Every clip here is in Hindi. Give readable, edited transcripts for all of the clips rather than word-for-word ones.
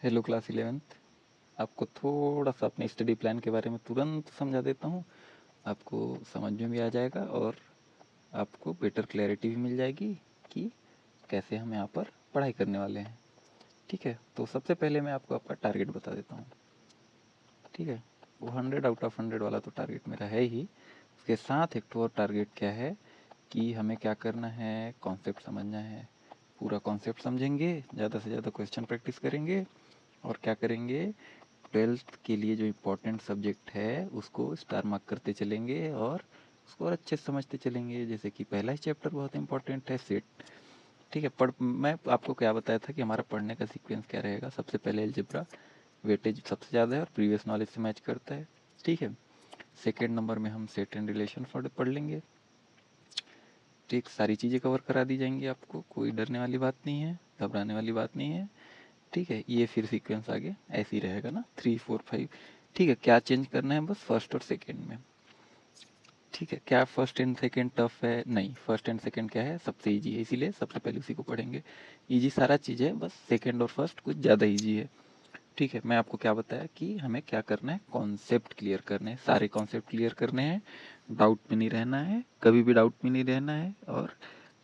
Hello class 11th। आपको थोड़ा सा अपने स्टडी प्लान के बारे में तुरंत समझा देता हूँ। आपको समझ में भी आ जाएगा और आपको बेटर क्लैरिटी भी मिल जाएगी कि कैसे हम यहाँ पर पढ़ाई करने वाले हैं। ठीक है, तो सबसे पहले मैं आपको आपका टारगेट बता देता हूँ। ठीक है, वो 100 आउट ऑफ 100 वाला तो टारगेट मेरा है ही। उसके साथ एक तो और टारगेट क्या है कि हमें क्या करना है, कॉन्सेप्ट समझना है। पूरा कॉन्सेप्ट समझेंगे, ज़्यादा से ज़्यादा क्वेश्चन प्रैक्टिस करेंगे और क्या करेंगे, 12th के लिए जो इम्पोर्टेंट सब्जेक्ट है उसको स्टार मार्क करते चलेंगे और उसको और अच्छे से समझते चलेंगे। जैसे कि पहला ही चैप्टर बहुत इंपॉर्टेंट है, सेट। ठीक है, मैं आपको क्या बताया था कि हमारा पढ़ने का सीक्वेंस क्या रहेगा। सबसे पहले अलजेब्रा, वेटेज सबसे ज़्यादा है और प्रीवियस नॉलेज से मैच करता है। ठीक है, सेकेंड नंबर में हम सेट एंड रिलेशन पढ़ लेंगे। ठीक, सारी चीज़ें कवर करा दी जाएंगी आपको, कोई डरने वाली बात नहीं है, घबराने वाली बात नहीं है। ठीक है, ये फिर सीक्वेंस आगे ऐसे ही रहेगा ना, 3 4 5। ठीक है, क्या चेंज करना है बस फर्स्ट और सेकेंड में। ठीक है, क्या फर्स्ट एंड सेकेंड टफ है? नहीं, फर्स्ट एंड सेकेंड क्या है, सबसे इजी है, इसीलिए सबसे पहले उसी को पढ़ेंगे। इजी सारा चीज़ है, बस सेकेंड और फर्स्ट कुछ ज़्यादा इजी है। ठीक है, मैं आपको क्या बताया कि हमें क्या करना है, कॉन्सेप्ट क्लियर करने हैं, सारे कॉन्सेप्ट क्लियर करने हैं। डाउट में नहीं रहना है, कभी भी डाउट में नहीं रहना है। और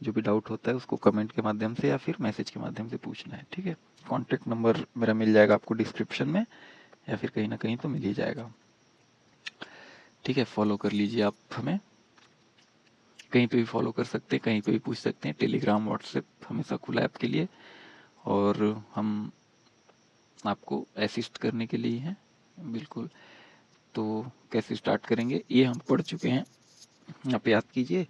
जो भी डाउट होता है उसको कमेंट के माध्यम से या फिर मैसेज के माध्यम से पूछना है। ठीक है, कॉन्टेक्ट नंबर मेरा मिल जाएगा आपको डिस्क्रिप्शन में या फिर कहीं ना कहीं तो मिल ही जाएगा। ठीक है, फॉलो कर लीजिए आप हमें, कहीं पे भी फॉलो कर सकते हैं, कहीं पे भी पूछ सकते हैं। टेलीग्राम, व्हाट्सएप हमेशा खुला है आपके लिए और हम आपको असिस्ट करने के लिए हैं, बिल्कुल। तो कैसे स्टार्ट करेंगे, ये हम पढ़ चुके हैं। आप याद कीजिए,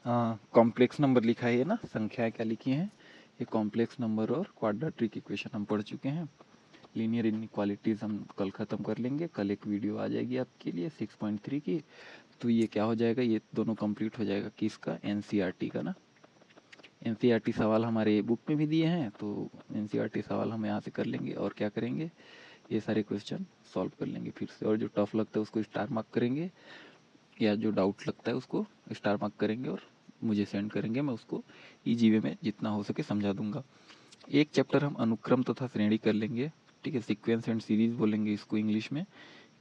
कॉम्प्लेक्स नंबर लिखा है ये ना, संख्याएं क्या लिखी हैं, ये कॉम्प्लेक्स नंबर और क्वाड्रेटिक इक्वेशन हम पढ़ चुके हैं। लीनियर इनइक्वालिटीज हम कल ख़त्म कर लेंगे। कल एक वीडियो आ जाएगी आपके लिए 6.3 की, तो ये क्या हो जाएगा, ये दोनों कंप्लीट हो जाएगा किसका, एनसीईआरटी का ना। एनसीईआरटी सवाल हमारे बुक में भी दिए हैं, तो एनसीईआरटी सवाल हम यहाँ से कर लेंगे और क्या करेंगे, ये सारे क्वेश्चन सॉल्व कर लेंगे फिर से। और जो टफ लगता है उसको स्टार मार्क करेंगे, या जो डाउट लगता है उसको स्टार मार्क करेंगे और मुझे सेंड करेंगे, मैं उसको ईजी वे में जितना हो सके समझा दूंगा। एक चैप्टर हम अनुक्रम तथा श्रेणी कर लेंगे। ठीक है, सीक्वेंस एंड सीरीज बोलेंगे इसको इंग्लिश में।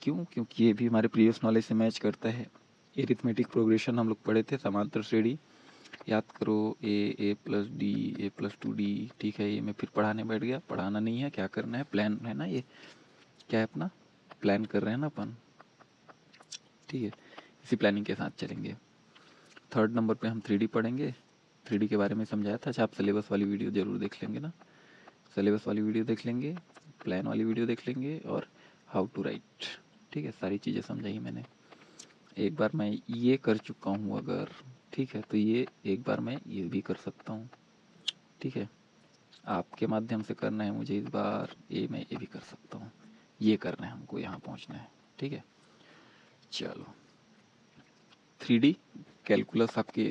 क्यों? क्योंकि ये भी हमारे प्रीवियस नॉलेज से मैच करता है। एरिथमेटिक प्रोग्रेशन हम लोग पढ़े थे, समांतर श्रेणी याद करो, ए प्लस डी, ए प्लस 2d। ठीक है, ये मैं फिर पढ़ाने बैठ गया, पढ़ाना नहीं है, क्या करना है, प्लान है ना, ये क्या है अपना, प्लान कर रहे हैं ना अपन। ठीक है, इसी प्लानिंग के साथ चलेंगे। थर्ड नंबर पे हम 3D पढ़ेंगे। 3D के बारे में समझाया था। अच्छा, आप सिलेबस वाली वीडियो जरूर देख लेंगे ना, सिलेबस वाली वीडियो देख लेंगे, प्लान वाली वीडियो देख लेंगे और हाउ टू राइट। ठीक है, सारी चीज़ें समझाई मैंने। एक बार मैं ये कर चुका हूँ अगर, ठीक है, तो ये एक बार मैं ये भी कर सकता हूँ। ठीक है, आपके माध्यम से करना है मुझे इस बार, ये मैं ये भी कर सकता हूँ। ये करना है हमको, यहाँ पहुँचना है। ठीक है, चलो। 3D कैलकुलस आपके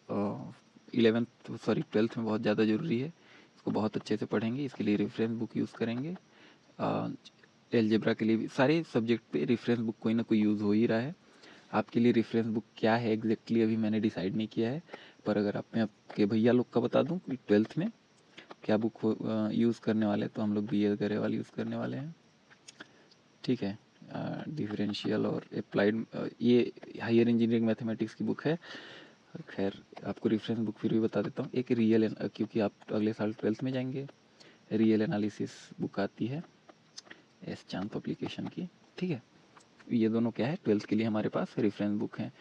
11th सॉरी 12th में बहुत ज़्यादा ज़रूरी है, इसको बहुत अच्छे से पढ़ेंगे। इसके लिए रेफरेंस बुक यूज़ करेंगे। एलजेब्रा के लिए भी सारे सब्जेक्ट पे रेफरेंस बुक कोई ना कोई यूज़ हो ही रहा है। आपके लिए रेफरेंस बुक क्या है एग्जैक्टली अभी मैंने डिसाइड नहीं किया है, पर अगर आप मैं आपके भैया लोग का बता दूं कि 12th में क्या बुक यूज़ करने वाले, तो हम लोग बी एस गरेवाल यूज़ करने वाले हैं। ठीक है, डिफरेंशियल और अप्लाइड, ये हायर इंजीनियरिंग मैथमेटिक्स की बुक है। खैर, आपको रेफरेंस बुक फिर भी बता देता हूँ। एक रियल, क्योंकि आप अगले साल 12th में जाएंगे, रियल एनालिसिस बुक आती है एस चांद पब्लिकेशन की। ठीक है, ये दोनों क्या है, 12th के लिए हमारे पास रेफरेंस बुक हैं।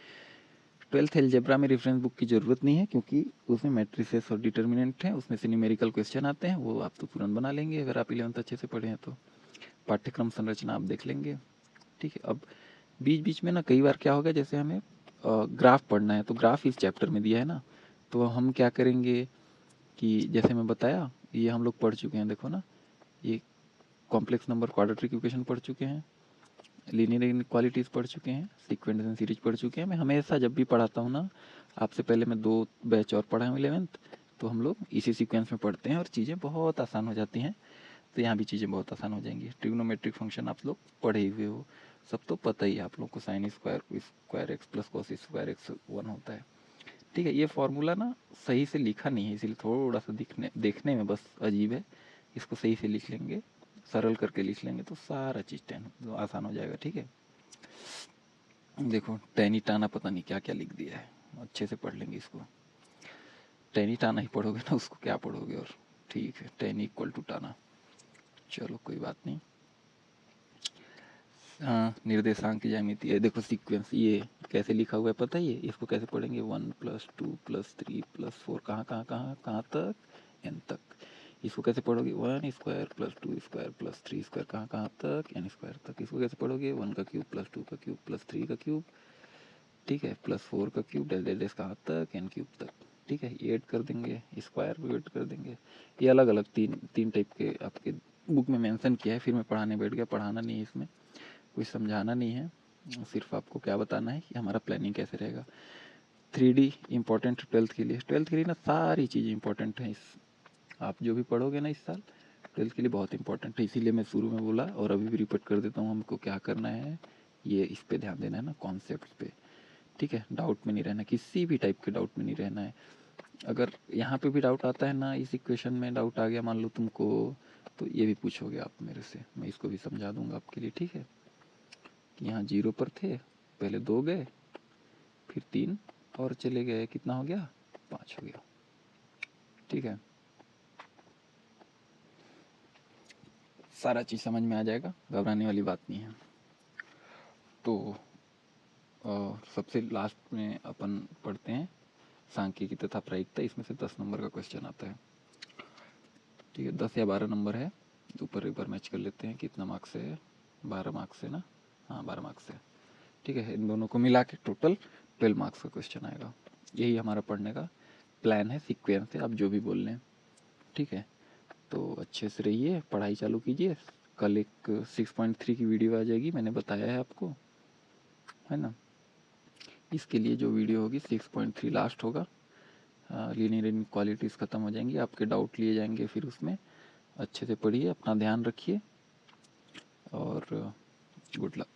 12th एलजेब्रा में रेफरेंस बुक की ज़रूरत नहीं है, क्योंकि उसमें मैट्रिसेस और डिटर्मिनेंट हैं, उसमें से न्यूमेरिकल क्वेश्चन आते हैं, वो आप तो तुरंत बना लेंगे अगर आप 11th अच्छे से पढ़े हैं तो। पाठ्यक्रम संरचना आप देख लेंगे। ठीक है, अब बीच बीच में ना कई बार क्या होगा, जैसे हमें ग्राफ पढ़ना है, तो ग्राफ इस चैप्टर में दिया है ना, तो हम क्या करेंगे कि जैसे मैं बताया, ये हम लोग पढ़ चुके हैं, देखो ना, ये कॉम्प्लेक्स नंबर क्वाड्रेटिक इक्वेशन पढ़ चुके हैं, लीनियर इनइक्वालिटीज पढ़ चुके हैं, सीक्वेंस एंड सीरीज पढ़ चुके हैं। मैं हमेशा जब भी पढ़ाता हूँ ना, आपसे पहले मैं 2 बैच और पढ़ा हूँ 11th, तो हम लोग इसी सीक्वेंस में पढ़ते हैं और चीज़ें बहुत आसान हो जाती हैं। तो यहाँ भी चीज़ें बहुत आसान हो जाएंगी। ट्रिग्नोमेट्रिक फंक्शन आप लोग पढ़े हुए हो, सब तो पता ही है आप लोग को, sine square square x plus cos square x 1 होता है। ठीक है, ये फॉर्मूला ना सही से लिखा नहीं है, इसलिए थोड़ा सा दिखने देखने में बस अजीब है, इसको सही से लिख लेंगे, सरल करके लिख लेंगे तो सारा चीज़ तो आसान हो जाएगा। ठीक है, देखो टैनी टाना पता नहीं क्या क्या लिख दिया है, अच्छे से पढ़ लेंगे इसको। टैनी टाना ही पढ़ोगे ना, उसको क्या पढ़ोगे। और ठीक है, टैनी इक्वल टू टाना, चलो कोई बात नहीं। हाँ, निर्देशांक की ज्यामिति है, देखो सीक्वेंस ये कैसे लिखा हुआ है पता है, ये इसको कैसे पढ़ेंगे 1+2+3+4 कहाँ कहाँ कहाँ कहाँ तक, n तक। इसको कैसे पढ़ोगे 1² + 2² + 3² कहाँ कहाँ तक, n² तक। इसको कैसे पढ़ोगे 1 का क्यूब +2 का क्यूब +3 का क्यूब, ठीक है, +4 का क्यूब डेल डेल डेस कहाँ तक, n³ तक। ठीक है, ये ऐड कर देंगे, स्क्वायर भी ऐड कर देंगे। ये अलग अलग तीन टाइप के आपके बुक में मेंशन किया है, फिर मैं पढ़ाने बैठ गया, पढ़ाना नहीं है इसमें, कुछ समझाना नहीं है, सिर्फ आपको क्या बताना है कि हमारा प्लानिंग कैसे रहेगा। 3D इम्पोर्टेंट 12th के लिए, 12th के लिए ना सारी चीज़ें इंपॉर्टेंट हैं। इस आप जो भी पढ़ोगे ना इस साल 12th के लिए बहुत इंपॉर्टेंट है, इसीलिए मैं शुरू में बोला और अभी भी रिपीट कर देता हूँ, हमको क्या करना है, ये इस पे ध्यान देना है ना, कॉन्सेप्ट पे। ठीक है, डाउट में नहीं रहना, किसी भी टाइप के डाउट में नहीं रहना है। अगर यहाँ पे भी डाउट आता है ना, इस इक्वेशन में डाउट आ गया मान लो तुमको, तो ये भी पूछोगे आप मेरे से, मैं इसको भी समझा दूंगा आपके लिए। ठीक है, कि यहाँ 0 पर थे, पहले 2 गए, फिर 3 और चले गए, कितना हो गया 5 हो गया। ठीक है, सारा चीज़ समझ में आ जाएगा, घबराने वाली बात नहीं है। तो सबसे लास्ट में अपन पढ़ते हैं सांख्यिकी तथा प्रायिकता, इसमें से 10 नंबर का क्वेश्चन आता है। ठीक है, 10 या 12 नंबर है, ऊपर एक बार मैच कर लेते हैं कितना मार्क्स है, 12 मार्क्स है ना, हाँ 12 मार्क्स है। ठीक है, इन दोनों को मिला के टोटल 12 मार्क्स का क्वेश्चन आएगा। यही हमारा पढ़ने का प्लान है, सीक्वेंस है, आप जो भी बोल लें। ठीक है, तो अच्छे से रहिए, पढ़ाई चालू कीजिए। कल एक 6.3 की वीडियो आ जाएगी, मैंने बताया है आपको, है ना। इसके लिए जो वीडियो होगी 6.3 लास्ट होगा, लीनियर इनक्वालिटीज़ ख़त्म हो जाएंगी, आपके डाउट लिए जाएंगे फिर उसमें। अच्छे से पढ़िए, अपना ध्यान रखिए और गुड लक।